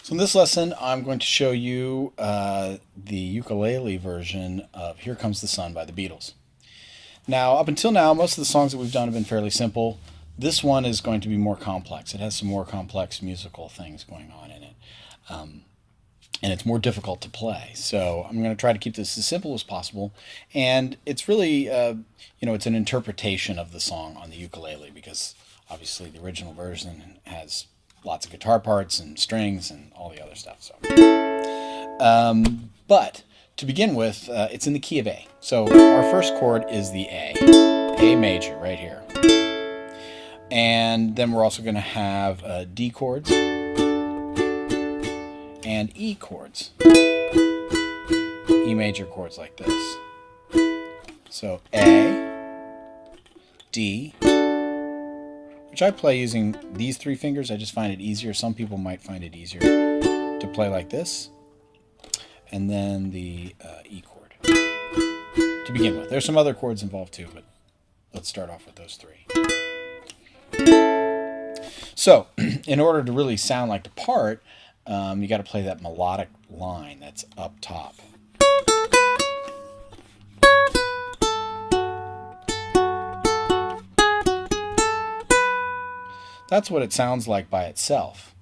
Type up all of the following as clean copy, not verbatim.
So in this lesson, I'm going to show you the ukulele version of Here Comes the Sun by the Beatles. Now, up until now, most of the songs that we've done have been fairly simple. This one is going to be more complex. It has some more complex musical things going on in it. And it's more difficult to play. So I'm going to try to keep this as simple as possible. And it's really, it's an interpretation of the song on the ukulele because obviously the original version has lots of guitar parts and strings and all the other stuff. But to begin with, it's in the key of A. So our first chord is the A major right here. And then we're also going to have D chords and E chords. E major chords like this. So A, D, which I play using these three fingers. I just find it easier. Some people might find it easier to play like this. And then the E chord to begin with. There's some other chords involved too, but let's start off with those three. So, in order to really sound like the part, you got to play that melodic line that's up top. That's what it sounds like by itself.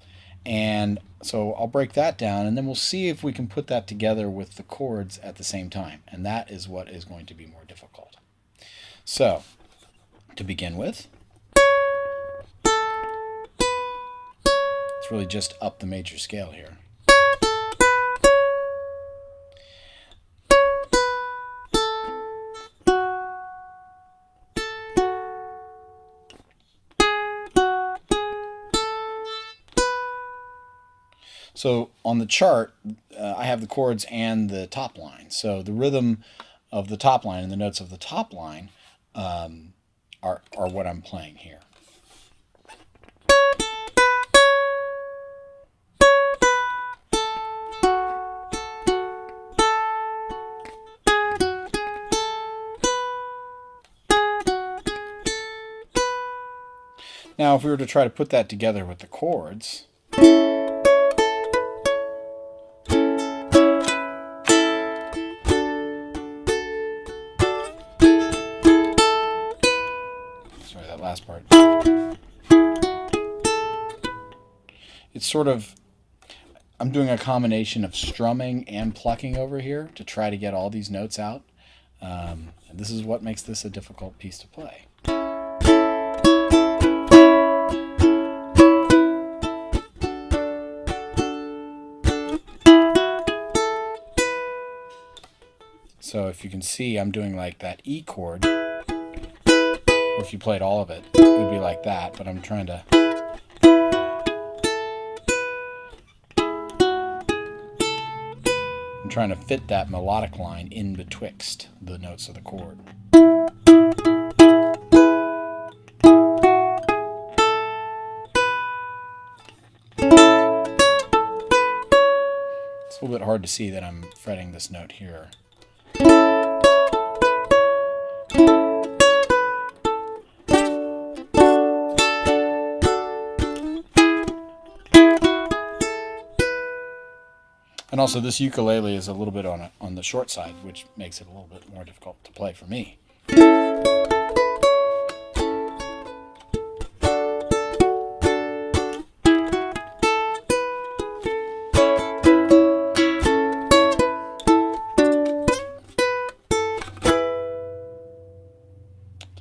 And so I'll break that down, and then we'll see if we can put that together with the chords at the same time. And that is what is going to be more difficult. So, to begin with, it's really just up the major scale here. So on the chart, I have the chords and the top line. So the rhythm of the top line and the notes of the top line are what I'm playing here. Now, if we were to try to put that together with the chords, sorry, that last part. It's sort of, I'm doing a combination of strumming and plucking over here to try to get all these notes out. And this is what makes this a difficult piece to play. So if you can see, I'm doing like that E chord. Or if you played all of it, it would be like that. But I'm trying to fit that melodic line in betwixt the notes of the chord. It's a little bit hard to see that I'm fretting this note here. And also this ukulele is a little bit on the short side, which makes it a little bit more difficult to play for me.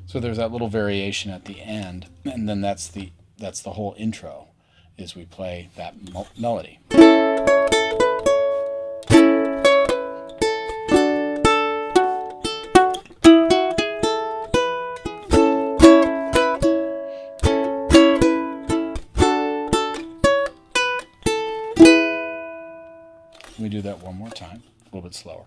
So there's that little variation at the end, and then that's the whole intro, is we play that melody. Let me do that one more time, a little bit slower.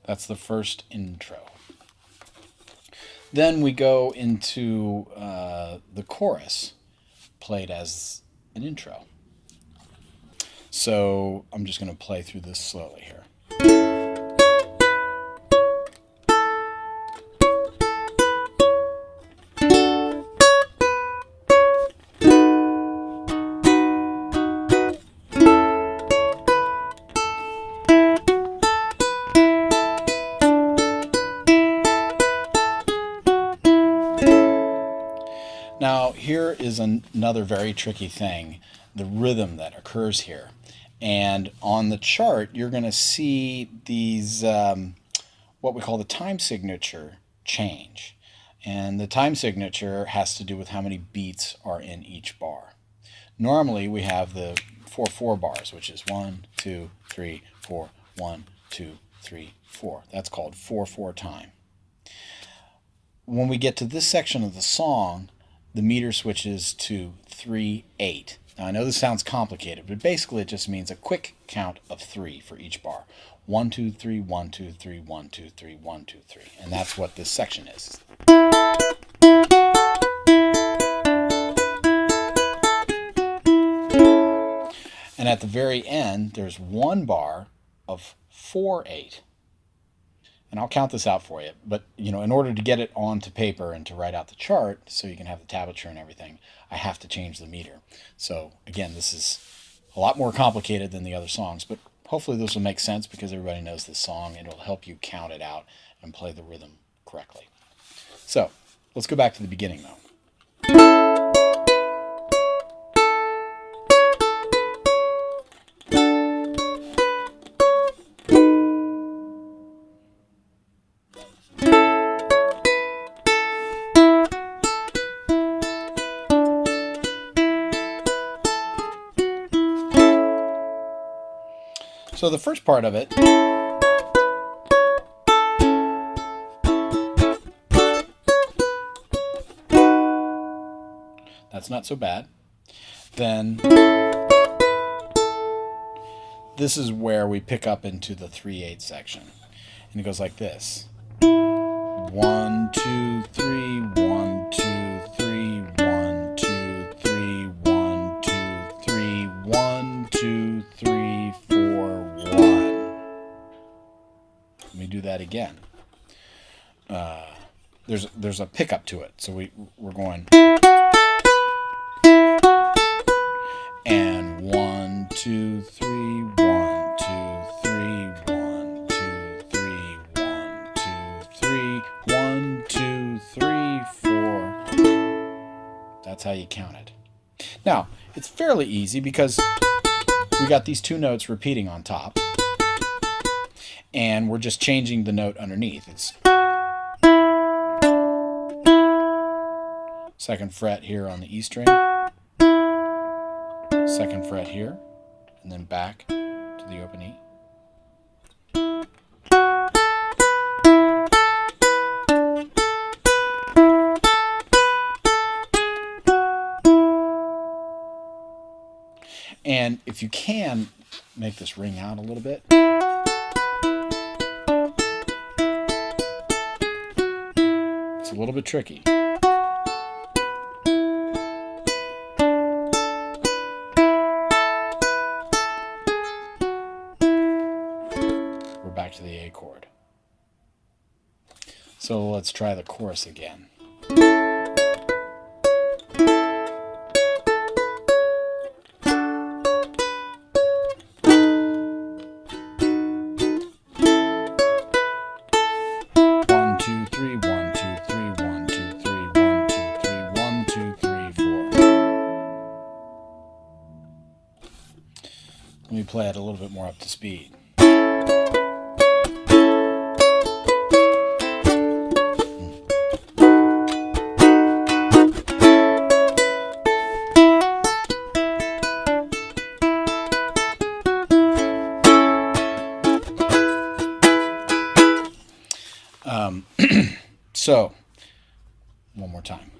That's the first intro. Then we go into the chorus, played as an intro. So I'm just going to play through this slowly here. Now, here is another very tricky thing, the rhythm that occurs here. And on the chart, you're going to see these, what we call the time signature change. And the time signature has to do with how many beats are in each bar. Normally, we have the 4/4 bars, which is 1, 2, 3, 4, 1, 2, 3, 4. That's called 4/4 time. When we get to this section of the song, the meter switches to 3/8. Now, I know this sounds complicated, but basically it just means a quick count of 3 for each bar. 1, 2, 3, 1, 2, 3, 1, 2, 3, 1, 2, 3. And that's what this section is. And at the very end, there's one bar of 4/8. And I'll count this out for you, but in order to get it onto paper and to write out the chart so you can have the tablature and everything, I have to change the meter. So again, this is a lot more complicated than the other songs, but hopefully this will make sense because everybody knows this song and it'll help you count it out and play the rhythm correctly. So let's go back to the beginning though. So the first part of it that's not so bad. Then this is where we pick up into the 3/8 section. And it goes like this. 1, 2, 3, 1, 2, 3, 1, 2, 3, 1, 2, 3, 1, 2, 3, 4, 1. Let me do that again. There's a pickup to it, so we're going and 1, 2, 3, 1, 2, 3, 1, 2, 3, 1, 2, 3, 1, 2, 3, 4. That's how you count it. Now, it's fairly easy because we got these two notes repeating on top, and we're just changing the note underneath. It's 2nd fret here on the E string, 2nd fret here, and then back to the open E. And if you can, make this ring out a little bit. It's a little bit tricky. We're back to the A chord. So let's try the chorus again. Let me play it a little bit more up to speed. So, one more time.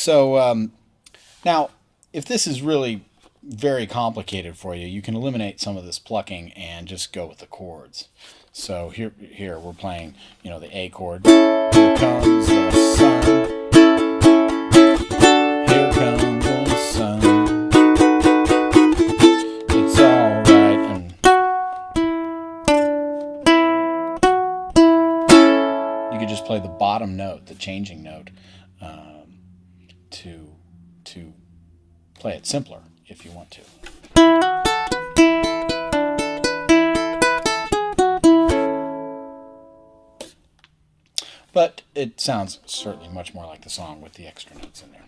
So now, if this is really very complicated for you, you can eliminate some of this plucking and just go with the chords. So here we're playing, the A chord. Here comes the sun. Here comes the sun. It's all right. And you could just play the bottom note, the changing note, to play it simpler if you want to. But it sounds certainly much more like the song with the extra notes in there.